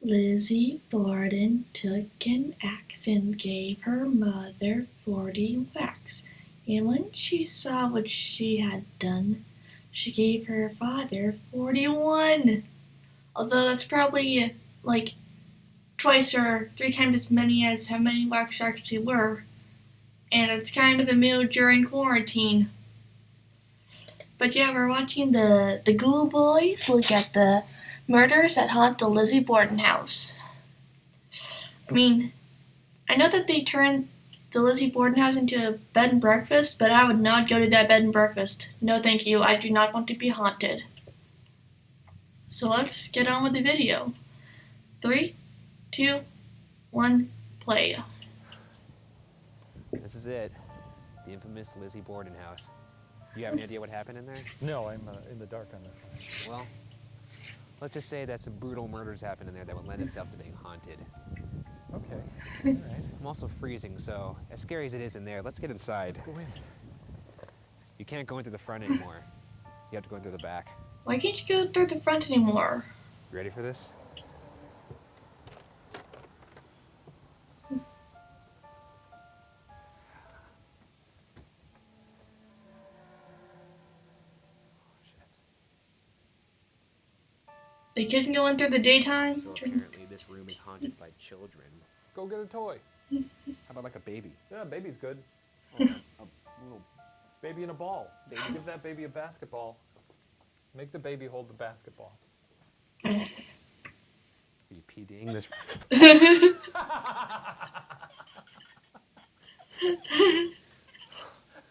Lizzie Borden took an axe and gave her mother 40 whacks, and when she saw what she had done, she gave her father 41. Although that's probably like twice or three times as many as how many whacks there actually were, and it's kind of a meal during quarantine. But yeah, we're watching the Ghoul Boys look at the murders that haunt the Lizzie Borden house. I mean, I know that they turned the Lizzie Borden house into a bed and breakfast, but I would not go to that bed and breakfast. No, thank you. I do not want to be haunted. So let's get on with the video. Three, two, one, play. This is it. The infamous Lizzie Borden house. Do you have any idea what happened in there? No, I'm in the dark on this one. Well, let's just say that some brutal murders happened in there that would lend itself to being haunted. Okay, all right. I'm also freezing, so as scary as it is in there, let's get inside. Let's go in. You can't go in through the front anymore. You have to go in through the back. Why can't you go through the front anymore? You ready for this? They couldn't go in through the daytime? So apparently this room is haunted by children. Go get a toy. How about like a baby? Yeah, baby's good. Oh, a little baby in a ball. Give that baby a basketball. Make the baby hold the basketball. Are you PDing this?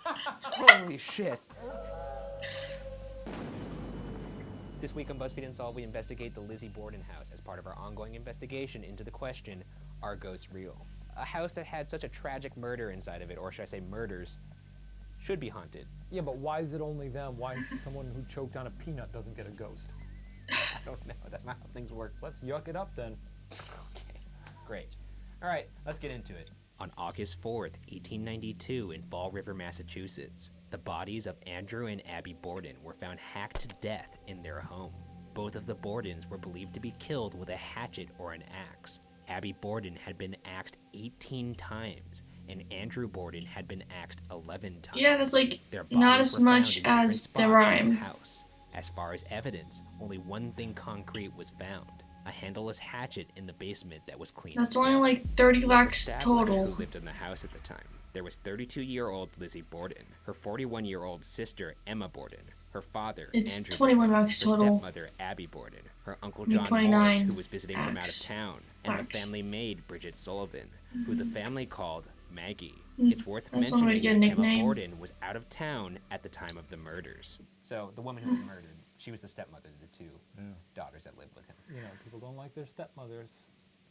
Holy shit. This week on Buzzfeed Unsolved, we investigate the Lizzie Borden house as part of our ongoing investigation into the question, are ghosts real? A house that had such a tragic murder inside of it, or should I say murders, should be haunted. Yeah, but why is it only them? Why is someone who choked on a peanut doesn't get a ghost? I don't know. That's not how things work. Let's yuck it up then. Okay, great. All right, let's get into it. On August 4th, 1892, in Fall River, Massachusetts, the bodies of Andrew and Abby Borden were found hacked to death in their home. Both of the Bordens were believed to be killed with a hatchet or an axe. Abby Borden had been axed 18 times, and Andrew Borden had been axed 11 times. Yeah, that's like Their not bodies as were found much in different as the spots in rhyme. house. As far as evidence, only one thing concrete was found. A handleless hatchet in the basement that was clean. That's only like 30 whacks total. Who lived in the house at the time? There was 32-year-old Lizzie Borden, her 41-year-old sister Emma Borden, her father It's Andrew 21 Borden, whacks her total. stepmother Abby Borden, her uncle John 29 Morris, who was visiting from out of whacks. town, and the Whacks. family maid Bridget Sullivan, who the family called Maggie. Mm, It's worth that's one way to mentioning get a that Emma nickname. Borden was out of town at the time of the murders. So the woman who was murdered, she was the stepmother to the two daughters that lived with him. You know, people don't like their stepmothers.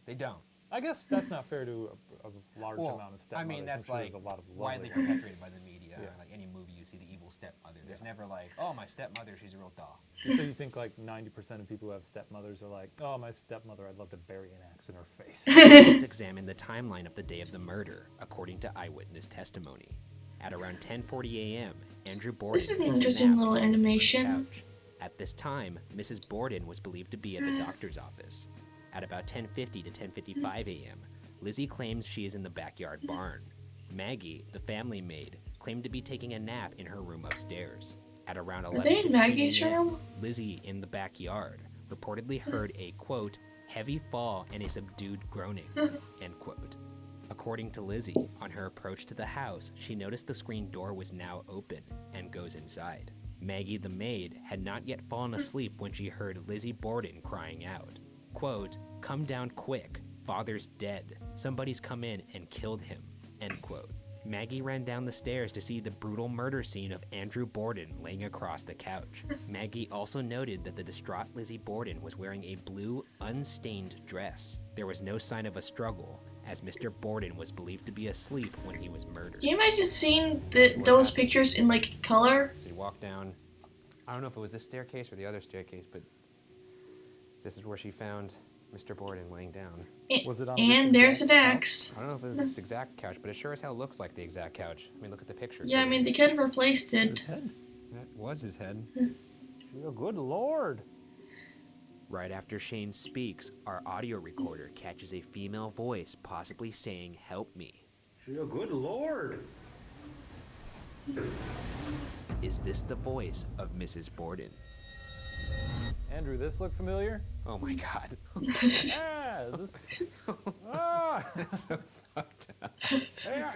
They don't. I guess that's not fair to a large Well, amount of stepmothers. I mean, that's I'm sure like there's a lot of widely lovely- perpetuated by the media. Yeah. Like any movie you see, the evil stepmother. There's never like, oh, my stepmother, she's a real doll. So you think like 90% of people who have stepmothers are like, oh, my stepmother, I'd love to bury an axe in her face. Let's examine the timeline of the day of the murder, according to eyewitness testimony. At around 10:40 a.m., Andrew Borden This is an takes a interesting nap little on the front animation. couch. At this time, Mrs. Borden was believed to be at the doctor's office. At about 10:50 to 10:55 a.m., Lizzie claims she is in the backyard barn. Maggie, the family maid, claimed to be taking a nap in her room upstairs. At around Are they in 11:15 Maggie's a.m., room? Lizzie, in the backyard, reportedly heard a, quote, heavy fall and a subdued groaning, end quote. According to Lizzie, on her approach to the house, she noticed the screen door was now open and goes inside. Maggie, the maid, had not yet fallen asleep when she heard Lizzie Borden crying out, quote, come down quick, father's dead, somebody's come in and killed him, end quote. Maggie ran down the stairs to see the brutal murder scene of Andrew Borden laying across the couch. Maggie also noted that the distraught Lizzie Borden was wearing a blue, unstained dress. There was no sign of a struggle, as Mr. Borden was believed to be asleep when he was murdered. Can you imagine seeing those pictures in like color? So you walk down, I don't know if it was this staircase or the other staircase, but this is where she found Mr. Borden laying down. Was it on And this there's an exact axe. I don't know if it's this exact couch, but it sure as hell looks like the exact couch. I mean, look at the picture. Yeah, I mean, they could have replaced His it. head? That was his head. Oh, good lord. Right after Shane speaks, our audio recorder catches a female voice possibly saying, "Help me." Good Lord. Is this the voice of Mrs. Borden? Andrew, this look familiar? Oh my god. Yeah, is this... Ah! That's so fucked up.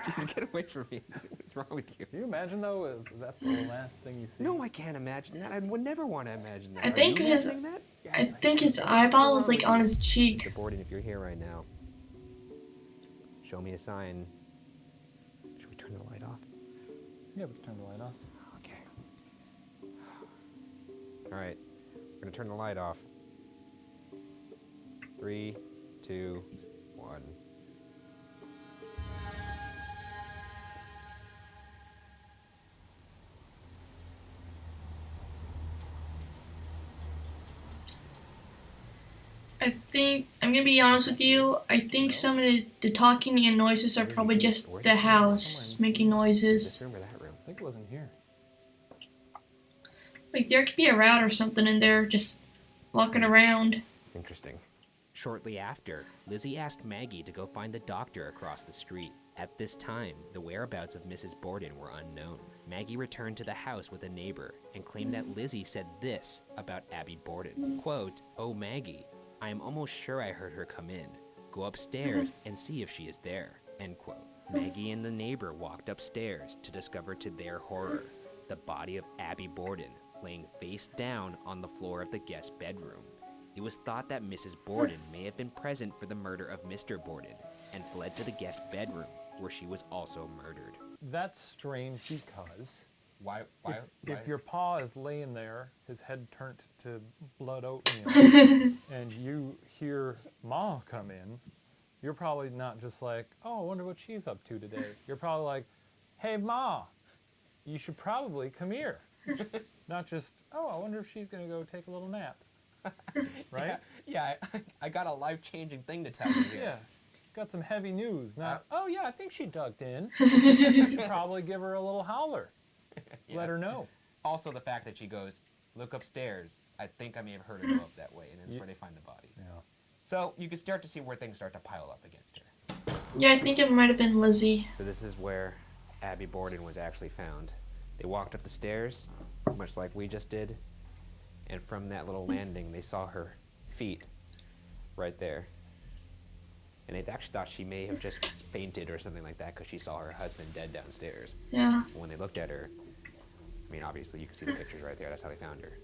Just get away from me. What's wrong with you? Can you imagine, though, that's the last thing you see? No, I can't imagine that. I would never want to imagine that. I think his eyeball was like on his cheek. Mr. Borden, if you're here right now, show me a sign. Should we turn the light off? Yeah, we can turn the light off. Okay. All right. We're going to turn the light off. 3, 2, 1. I think, I'm gonna be honest with you, I think some of the talking and noises are probably just the house making noises. This room or that room? I think it wasn't here. Like there could be a rat or something in there just walking around. Interesting. Shortly after, Lizzie asked Maggie to go find the doctor across the street. At this time, the whereabouts of Mrs. Borden were unknown. Maggie returned to the house with a neighbor and claimed that Lizzie said this about Abby Borden. Quote, "Oh, Maggie, I am almost sure I heard her come in. Go upstairs and see if she is there." End quote. Maggie and the neighbor walked upstairs to discover to their horror the body of Abby Borden laying face down on the floor of the guest bedroom. It was thought that Mrs. Borden may have been present for the murder of Mr. Borden and fled to the guest bedroom where she was also murdered. That's strange because Why? if your pa is laying there, his head turned to blood oatmeal, and you hear Ma come in, you're probably not just like, oh, I wonder what she's up to today. You're probably like, hey, Ma, you should probably come here. Not just, oh, I wonder if she's going to go take a little nap. Right? Yeah, I got a life-changing thing to tell you here. Yeah. Got some heavy news. Not, oh, yeah, I think she ducked in. You should probably give her a little howler. Yeah. Let her know. Also, the fact that she goes, look upstairs. I think I may have heard her go up that way, and that's where they find the body. Yeah. So you can start to see where things start to pile up against her. Yeah, I think it might have been Lizzie. So this is where Abby Borden was actually found. They walked up the stairs, much like we just did, and from that little landing, they saw her feet right there. And they actually thought she may have just fainted or something like that because she saw her husband dead downstairs. Yeah. When they looked at her, I mean, obviously you can see the pictures right there. That's how they found her.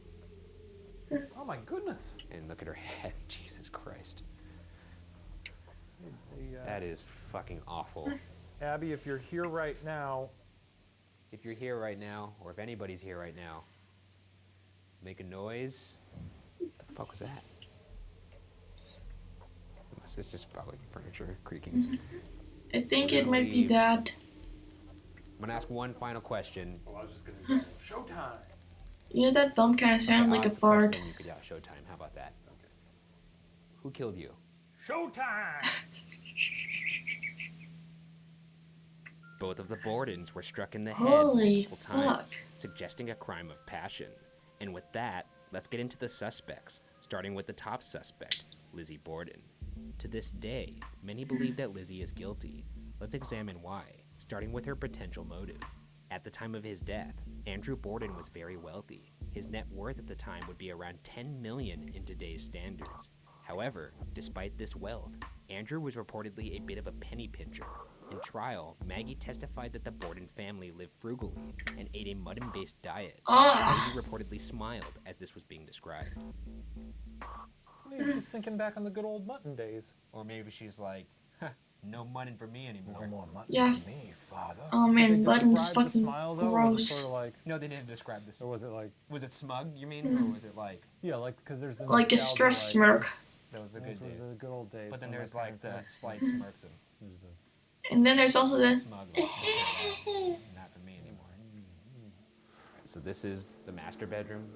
Oh, my goodness. And look at her head. Jesus Christ. They, That is fucking awful. Abby, if you're here right now, If you're here right now, or if anybody's here right now, make a noise. What the fuck was that? It's just probably furniture creaking. I think it might be that. I'm gonna ask one final question. Well, I was just gonna go, showtime. You know that bump kind of sounded Okay, like I'll a ask the fart. question, you could yell showtime. How about that? Okay. Who killed you? Showtime! Both of the Bordens were struck in the head Holy multiple times, fuck. suggesting a crime of passion. And with that, let's get into the suspects, starting with the top suspect, Lizzie Borden. To this day, many believe that Lizzie is guilty. Let's examine why, starting with her potential motive. At the time of his death, Andrew Borden was very wealthy. His net worth at the time would be around $10 million in today's standards. However, despite this wealth, Andrew was reportedly a bit of a penny pincher. In trial, Maggie testified that the Borden family lived frugally and ate a mutton-based diet. Ah. Maggie reportedly smiled as this was being described. maybe she's thinking back on the good old mutton days. Or maybe she's like, huh, no mutton for me anymore. No more mutton Yeah. for me, father. Oh Did man, they button's describe the fucking smile, though? Was it gross. sort of like, No, they didn't describe this. or was it like, Was it smug, you mean? Or was it like, yeah, like, because there's the Like a nostalgia, stress like, smirk. those were the Those good were days? the good old days. But then when there's my like the parents slight smirk, the there's the- And then there's also the. smug, like, not for me anymore. So this is the master bedroom.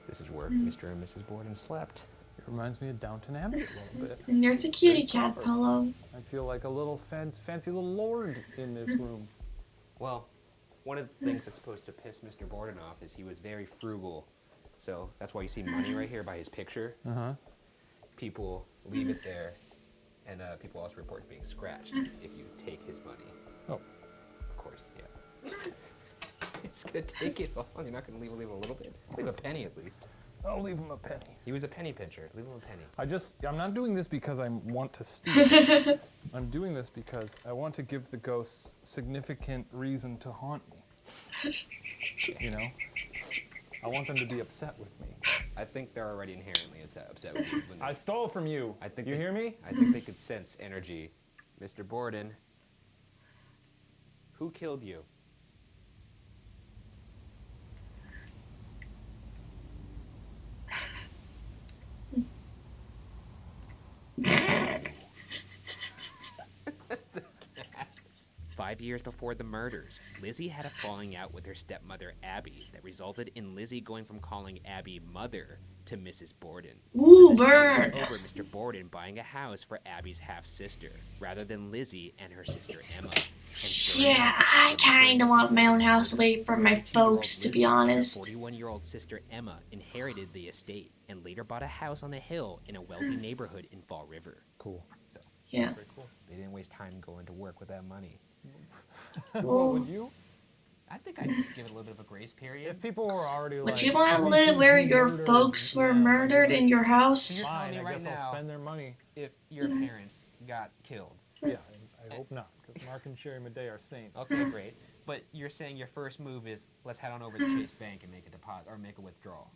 This is where Mr. and Mrs. Borden slept. It reminds me of Downton Abbey a little bit. And there's a kitty cat proper. pillow. I feel like a little fancy little lord in this room. Well, one of the things that's supposed to piss Mr. Borden off is he was very frugal So that's why you see money right here by his picture. Uh-huh. People leave it there, and people also report it being scratched if you take his money. Oh. Of course, yeah. You're just gonna take it all. You're not gonna leave him a little bit. Leave a penny at least. I'll leave him a penny. He was a penny pincher. Leave him a penny. I'm not doing this because I want to steal. I'm doing this because I want to give the ghosts significant reason to haunt me. You know? I want them to be upset with me. I think they're already inherently upset with you. I stole from you. I think you hear me? I think they could sense energy. Mr. Borden, who killed you? 5 years before the murders, Lizzie had a falling out with her stepmother, Abby, that resulted in Lizzie going from calling Abby mother to Mrs. Borden. Ooh, The dispute burn. was over Mr. Borden buying a house for Abby's half-sister, rather than Lizzie and her sister Emma. And sure Yeah, enough, I kind of want my own house Lizzie, away from my 42-year-old folks, to Lizzie be and her honest. 41-year-old sister Emma inherited the estate and later bought a house on a hill in a wealthy neighborhood in Fall River. Cool. So Yeah. Very cool. they didn't waste time going to work with that money. What would you? I think I'd give it a little bit of a grace period. If people were already Would like, you want to "Oh, live who where you your murdered?" folks were Yeah, murdered in your house? You're telling Fine, me I right guess now- I'll spend their money. If your parents got killed. Yeah, I hope not, because Mark and Sherry Madej are saints. Okay, great. But you're saying your first move is let's head on over to Chase Bank and make a deposit or make a withdrawal.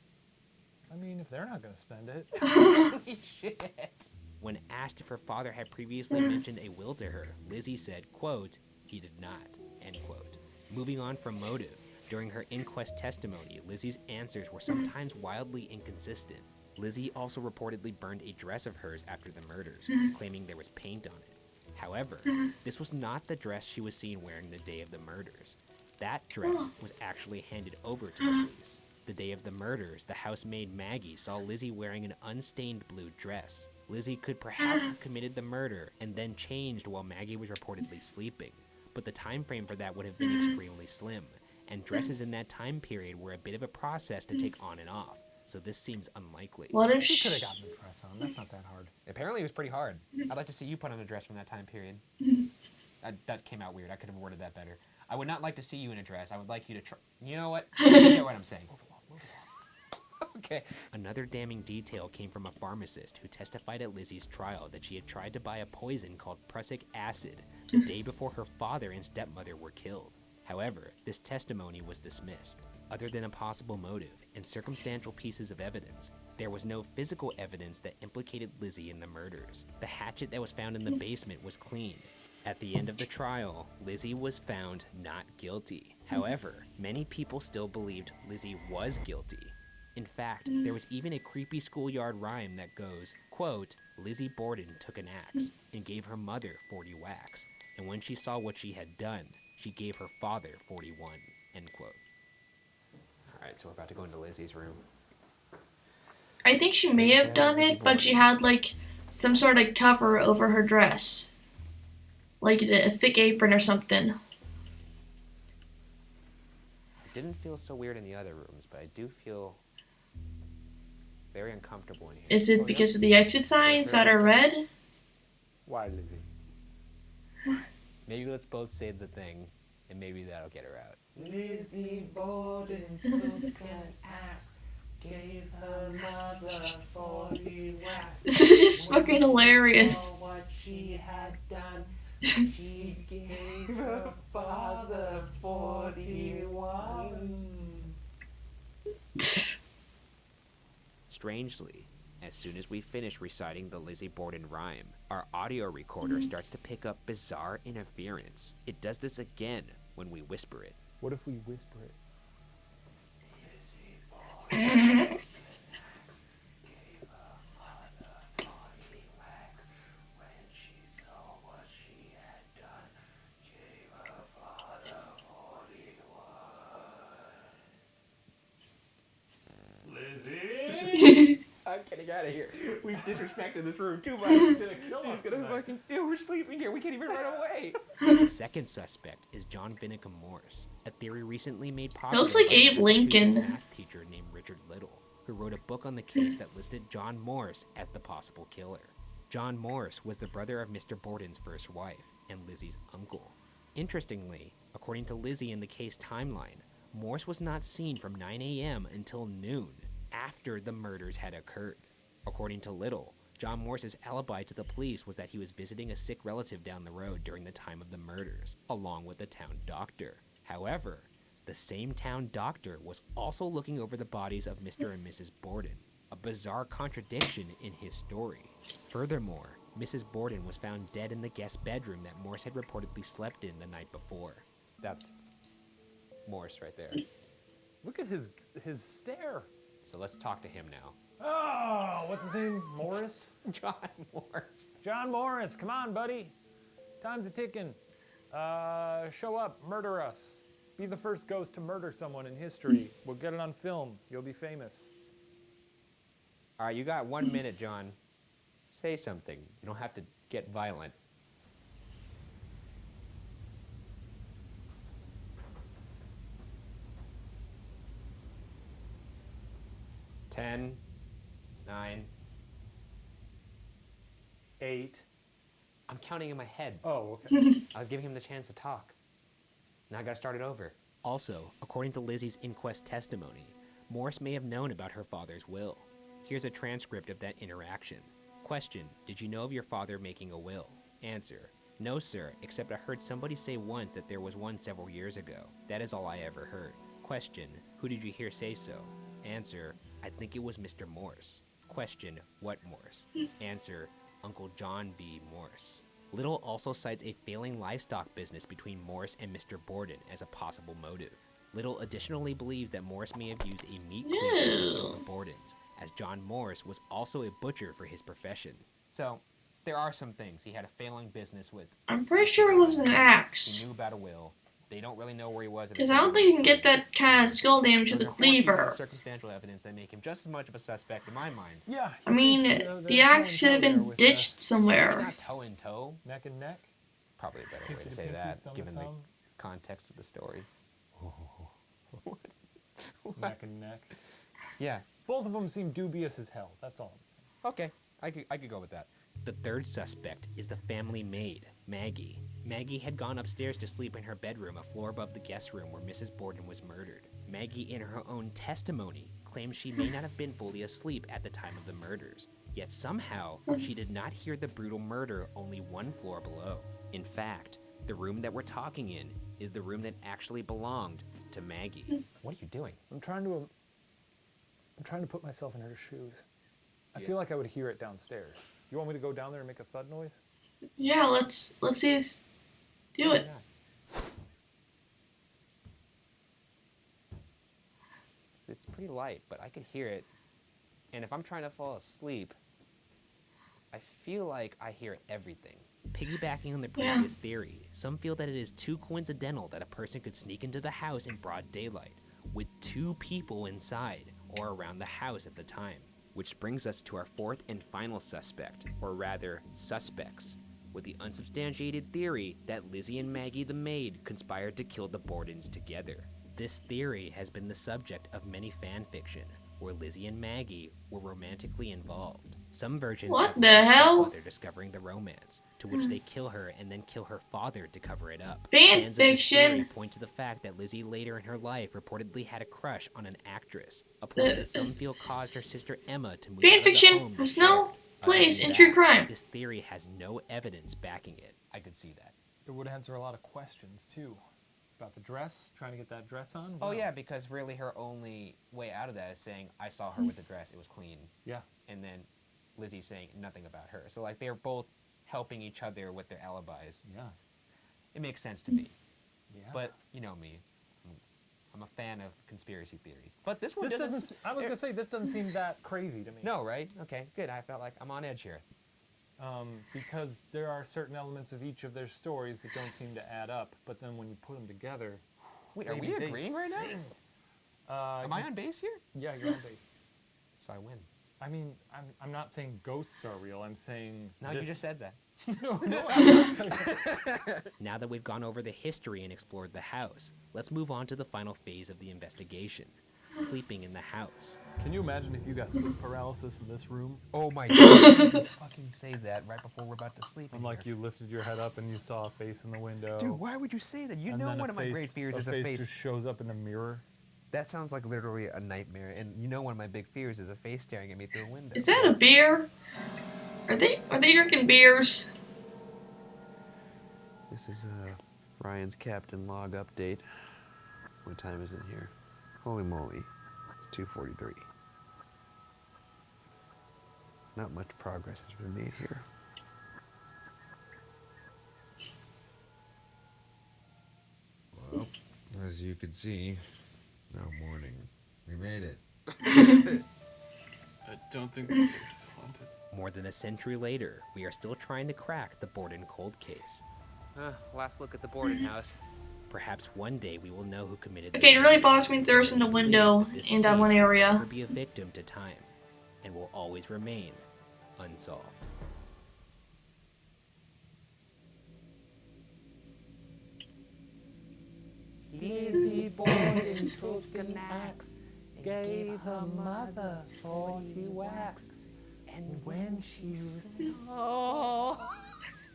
I mean, if they're not going to spend it. Holy shit. When asked if her father had previously mentioned a will to her, Lizzie said, quote, "He did not," end quote. Moving on from motive, during her inquest testimony, Lizzie's answers were sometimes wildly inconsistent. Lizzie also reportedly burned a dress of hers after the murders, claiming there was paint on it. However, this was not the dress she was seen wearing the day of the murders. That dress was actually handed over to the police. The day of the murders, the housemaid Maggie saw Lizzie wearing an unstained blue dress. Lizzie could perhaps have committed the murder and then changed while Maggie was reportedly sleeping, but the time frame for that would have been extremely slim, and dresses in that time period were a bit of a process to take on and off, so this seems unlikely. What if She could have gotten a dress on. That's not that hard. Apparently it was pretty hard. I'd like to see you put on a dress from that time period. That came out weird. I could have worded that better. I would not like to see you in a dress. I would like you to try. You know what? You know what I'm saying. Okay. Another damning detail came from a pharmacist who testified at Lizzie's trial that she had tried to buy a poison called prussic acid the day before her father and stepmother were killed. However, this testimony was dismissed. Other than a possible motive and circumstantial pieces of evidence, there was no physical evidence that implicated Lizzie in the murders. The hatchet that was found in the basement was clean. At the end of the trial, Lizzie was found not guilty. However, many people still believed Lizzie was guilty. In fact, there was even a creepy schoolyard rhyme that goes, quote, "Lizzie Borden took an axe and gave her mother 40 whacks, and when she saw what she had done, she gave her father 41, end quote." Alright, so we're about to go into Lizzie's room. I think she may have done it, but she had like some sort of cover over her dress, like a thick apron or something. It didn't feel so weird in the other rooms, but I do feel very uncomfortable in here. Is it because of the exit signs that are red? Why, Lizzie? Maybe let's both say the thing, and maybe that'll get her out. Lizzie Borden took an axe, gave her mother 40 whacks. This is just When fucking she hilarious. saw what she had done, she gave her father 41. Strangely, as soon as we finish reciting the Lizzie Borden rhyme, our audio recorder starts to pick up bizarre interference. It does this again when we whisper it. What if we whisper it? Lizzie Borden gave her mother 40 whacks. When she saw what she had done, gave her father 41. Lizzie? I'm getting out of here. We've disrespected this room too much. He's gonna fucking. Ew, we're sleeping here. We can't even run away. The second suspect is John Vinicum Morse, a theory recently made popular looks like by a Abe Massachusetts Lincoln. math teacher named Richard Little. who wrote a book on the case that listed John Morse as the possible killer. John Morse was the brother of Mr. Borden's first wife and Lizzie's uncle. Interestingly, according to Lizzie in the case timeline, Morse was not seen from 9 a.m. until noon, after the murders had occurred. According to Little, John Morse's alibi to the police was that he was visiting a sick relative down the road during the time of the murders, along with the town doctor. However, the same town doctor was also looking over the bodies of Mr. and Mrs. Borden, a bizarre contradiction in his story. Furthermore, Mrs. Borden was found dead in the guest bedroom that Morse had reportedly slept in the night before. That's Morse right there. Look at his stare. So let's talk to him now. Oh, what's his name? Morris? John Morse. John Morris, come on, buddy. Time's a ticking. Show up, murder us. Be the first ghost to murder someone in history. We'll get it on film. You'll be famous. All right, you got 1 minute, John. Say something. You don't have to get violent. Ten, 9, 8. I'm counting in my head. Oh, okay. I was giving him the chance to talk. Now I gotta start it over. Also, according to Lizzie's inquest testimony, Morse may have known about her father's will. Here's a transcript of that interaction. Question: did you know of your father making a will? Answer: no, sir, except I heard somebody say once that there was one several years ago. That is all I ever heard. Question: who did you hear say so? Answer: I think it was Mr. Morse. Question: what Morse? Answer: Uncle John B. Morse. Little also cites a failing livestock business between Morse and Mr. Borden as a possible motive. Little additionally believes that Morse may have used a meat cleaver to kill the Bordens, as John Morse was also a butcher for his profession. So, there are some things. He had a failing business with... I'm pretty sure it was an He axe. knew about a will. They don't really know where he was. Because I don't think you can get that kind of skull damage with a Those are 4 pieces of cleaver. circumstantial evidence that make him just as much of a suspect in my mind. Yeah. I mean, the axe should have been ditched Maybe somewhere. not toe in toe. Neck and neck. Probably a better way Pinky to to say pinky, that, thumb to given the thumb. context of the story. Neck and neck. Yeah. Both of them seem dubious as hell. That's all I'm saying. Okay, I could go with that. The third suspect is the family maid, Maggie. Maggie had gone upstairs to sleep in her bedroom a floor above the guest room where Mrs. Borden was murdered. Maggie, in her own testimony, claims she may not have been fully asleep at the time of the murders. Yet somehow, she did not hear the brutal murder only 1 floor below. In fact, the room that we're talking in is the room that actually belonged to Maggie. What are you doing? I'm trying to put myself in her shoes. I Yeah. feel like I would hear it downstairs. You want me to go down there and make a thud noise? Yeah, let's see this. Do it. It's pretty light, but I could hear it. And if I'm trying to fall asleep, I feel like I hear everything. Piggybacking on the previous theory, some feel that it is too coincidental that a person could sneak into the house in broad daylight, with 2 people inside or around the house at the time. Which brings us to our 4th and final suspect, or rather, suspects, with the unsubstantiated theory that Lizzie and Maggie the maid conspired to kill the Bordens together. This theory has been the subject of many fan fiction, where Lizzie and Maggie were romantically involved. Some versions What have the Lizzie's hell? stepmother discovering the romance, to which they kill her and then kill her father to cover it up. Fan Fans of this theory fiction. point to the fact that Lizzie later in her life reportedly had a crush on an actress, a point that some feel caused her sister Emma to move out Fan of the fiction home has they no shared. Other place than in true that, crime. This theory has no evidence backing it. I could see that. It would answer a lot of questions too. About the dress, trying to get that dress on. Oh Wow. yeah, because really her only way out of that is saying, I saw her with the dress, it was clean. Yeah. And then Lizzie saying nothing about her. So like they're both helping each other with their alibis. Yeah. It makes sense to me. Yeah. But you know me. I'm a fan of conspiracy theories. But this one this doesn't... doesn't. I was gonna say this doesn't seem that crazy to me. No, right? Okay, good. I felt like I'm on edge here. Because there are certain elements of each of their stories that don't seem to add up. But then when you put them together, Wait, are we maybe they agreeing right now? sing. Am I on base here? Yeah, you're on base. So I win. I mean, I'm not saying ghosts are real. I'm saying. No, you just said that. No, I'm not saying that. Now that we've gone over the history and explored the house, let's move on to the final phase of the investigation. sleeping in the house. Can you imagine if you got sleep paralysis in this room? Oh my god, you fucking say that right before we're about to sleep. And like you lifted your head up and you saw a face in the window. Dude, why would you say that? You and know then one of my great fears is a face. just shows up in the mirror. That sounds like literally a nightmare. And you know one of my big fears is a face staring at me through a window. Is that a beer? Are they drinking beers? This is Ryan's Captain Log update. What time is it here? Holy moly. It's 2:43. Not much progress has been made here. Well, as you can see, now morning. We made it. I don't think this place is haunted. More than a century later, we are still trying to crack the Borden cold case. Last look at the Borden house. Perhaps one day we will know who committed Okay, it the really murder. bothers me that there's in the window This in that case one will area. never be a victim to time, and will always remain unsolved. Lizzie Borden took an axe, gave her mother 40 whacks, and when she saw...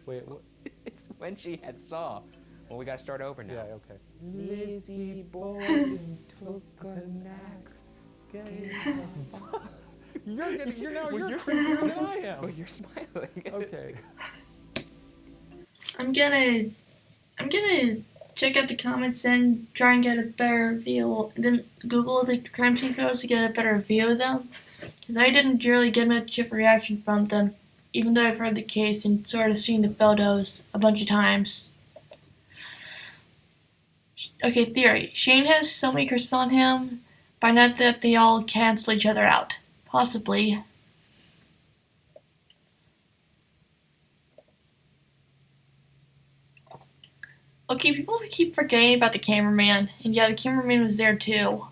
Wait, what? It's when she had saw. Well, we gotta start over now. Yeah, okay. Lizzie Borden took an axe, gave her mother... You're creepier than I am. Oh, you're smiling. Okay. I'm gonna check out the comments and try and get a better view. Then Google the crime scene photos to get a better view of them. Because I didn't really get much of a reaction from them, even though I've heard the case and sort of seen the photos a bunch of times. Okay, theory. Shane has so many curses on him, by not that they all cancel each other out. Possibly. Okay, people keep forgetting about the cameraman, and yeah, the cameraman was there too.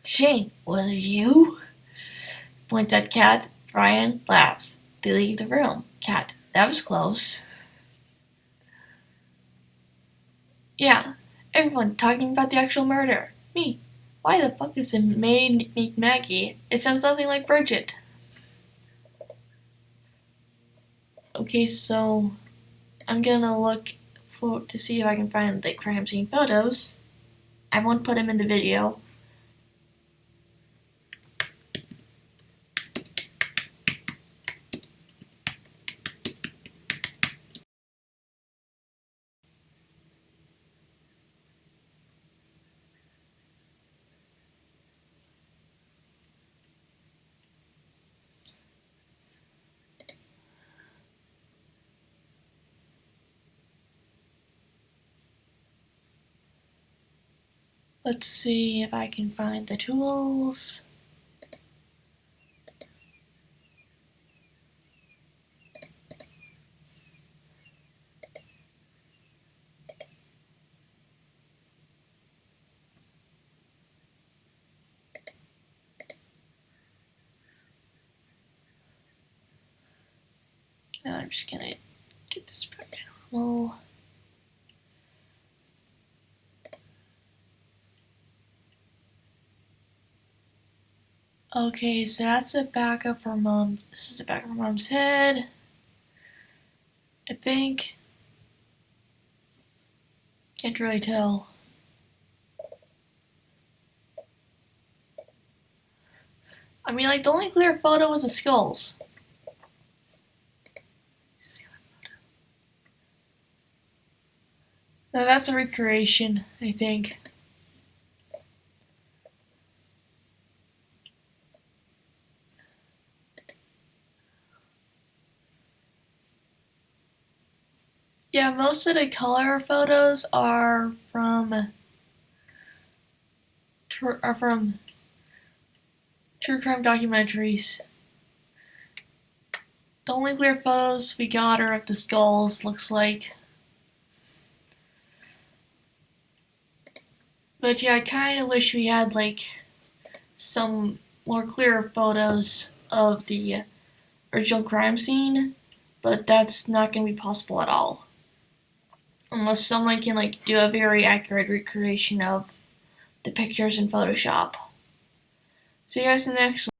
Shane, was it you? Points at Cat. Ryan laughs. They leave the room. Cat, that was close. Yeah, everyone talking about the actual murder. Me. Why the fuck is the maid named Maggie? It sounds nothing like Bridget. Okay, so I'm gonna look to see if I can find the crime scene photos. I won't put them in the video. Let's see if I can find the tools. Now I'm just gonna get this back to normal. Okay, so that's the backup for Mom. This is the backup for Mom's head. I think. Can't really tell. I mean, like, the only clear photo was the skulls. Now that's a recreation, I think. Yeah, most of the color photos are from true crime documentaries. The only clear photos we got are of the skulls, looks like. But yeah, I kind of wish we had like some more clear photos of the original crime scene, but that's not going to be possible at all. unless someone can like do a very accurate recreation of the pictures in Photoshop. See you guys in the next one.